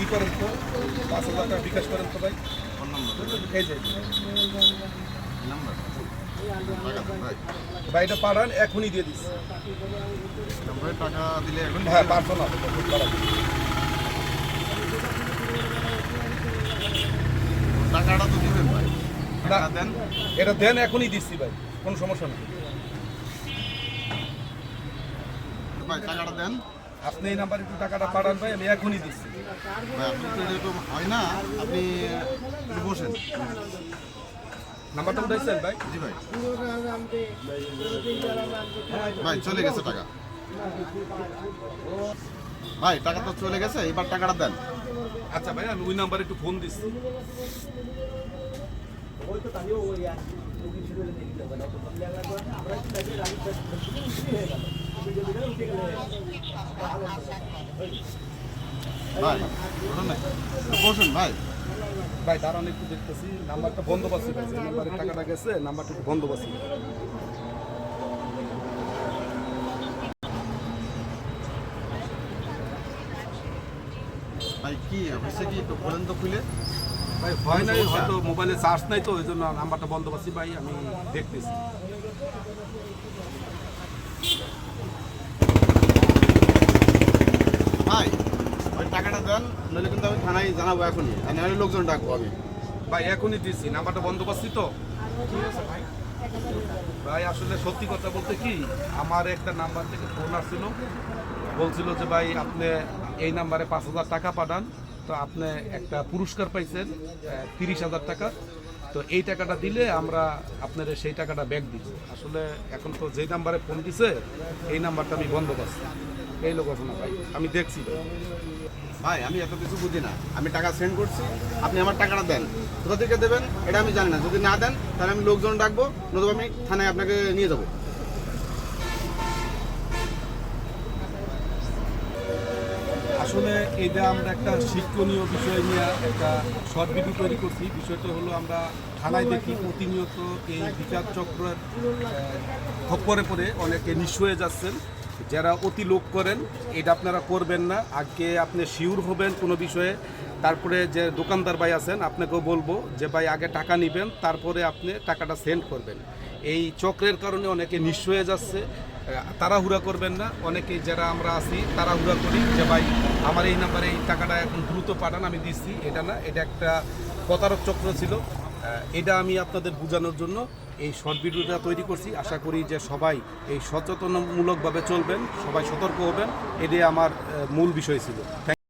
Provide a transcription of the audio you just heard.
ই করেন তো, 5,000 টাকা বিকাশ করেন তো ভাই। ফোন নম্বর এই যে নাম্বার টাকা দেন ভাই। ভাই এটা পাঠান, এখনই দিয়ে দিচ্ছি। নাম্বারে টাকা দিলে এখন হ্যাঁ পার্সোনাল পাঠান। টাকাটা তো দিবেন ভাই। না, টাকা দেন। এটা দেন, এখনই দিচ্ছি ভাই, কোনো সমস্যা নেই। ভাই টাকাটা দেন। আপনি এই নাম্বারে একটু টাকাটা পাঠান ভাই, আমি এখনই দিচ্ছি। ভাই আপনি তো এরকম হয় না, আপনি একটু বসেন। নাম্বারটা উঠাইছেন ভাই? জি ভাই। ভাই চলে গেছে টাকা। ভাই টাকা তো চলে গেছে, এবার টাকাটা দেন। আচ্ছা ভাই, আমি ওই নাম্বারে একটু ফোন দিচ্ছি। ভাই বলুন না, বসুন ভাই। ভাই দাঁড়ান, একটু দেখতেছি, নাম্বারটা বন্ধ পাচ্ছি ভাই, যে নাম্বারে টাকাটা গেছে নাম্বারটা একটু বন্ধ পাচ্ছি। ভাই কি হয়েছে, কি একটু বলেন তো খুলে। ভাই হয় নাই, হয়তো মোবাইলে চার্জ নাই তো, ওই জন্য নাম্বারটা বন্ধ পাচ্ছি ভাই, আমি দেখতেছি। ভাই ওই টাকাটা দেন, নইলে কিন্তু আমি থানায় জানাবো এখনই, আর নাহলে লোকজন ডাকবো আমি। ভাই এখনই দিচ্ছি, নাম্বারটা বন্ধ পাচ্ছি তো। ভাই আসলে সত্যি কথা বলতে কি, আমার একটা নাম্বার থেকে ফোন আসছিল, বলছিল যে ভাই আপনি এই নাম্বারে 5,000 টাকা পাঠান, তো আপনি একটা পুরস্কার পাইছেন 30,000 টাকা, তো এই টাকাটা দিলে আমরা আপনার সেই টাকাটা ব্যাক দিব। আসলে এখন তো যেই নাম্বারে ফোন দিছে এই নাম্বারটা আমি বন্ধ পাচ্ছি, এই লোক আছে না ভাই, আমি দেখছি ভাই। ভাই আমি এত কিছু বুঝি না, আমি টাকা সেন্ড করছি, আপনি আমার টাকাটা দেন। কোথা থেকে দেবেন এটা আমি জানি না, যদি না দেন তাহলে আমি লোকজন ডাকবো, নতুবা আমি থানায় আপনাকে নিয়ে যাবো। আসলে এটা আমরা একটা শিক্ষণীয় বিষয় নিয়ে একটা শর্ট ভিডিও তৈরি করছি। বিষয়টা হলো, আমরা থানায় দেখি প্রতিনিয়ত এই বিচার চক্রের খপ্পরে পড়ে অনেকে নিঃস্ব হয়ে যাচ্ছেন। যারা অতি লোভ করেন, এটা আপনারা করবেন না। আগে আপনি শিওর হবেন কোনো বিষয়ে, তারপরে যে দোকানদার ভাই আছেন আপনাকেও বলবো যে ভাই আগে টাকা নেবেন, তারপরে আপনি টাকাটা সেন্ড করবেন। এই চক্রের কারণে অনেকে নিঃস্ব হয়ে যাচ্ছে, তাড়াহুড়া করবেন না। অনেকেই যারা আমরা আছি তাড়াহুড়া করি যে ভাই আমার এই নাম্বারে এই টাকাটা এখন দ্রুত পাঠান, আমি দিচ্ছি। এটা না, এটা একটা প্রতারক চক্র ছিল। এটা আমি আপনাদের বোঝানোর জন্য এই শর্ট ভিডিওটা তৈরি করছি। আশা করি যে সবাই এই সচেতনমূলকভাবে চলবেন, সবাই সতর্ক হবেন, এটাই আমার মূল বিষয় ছিল।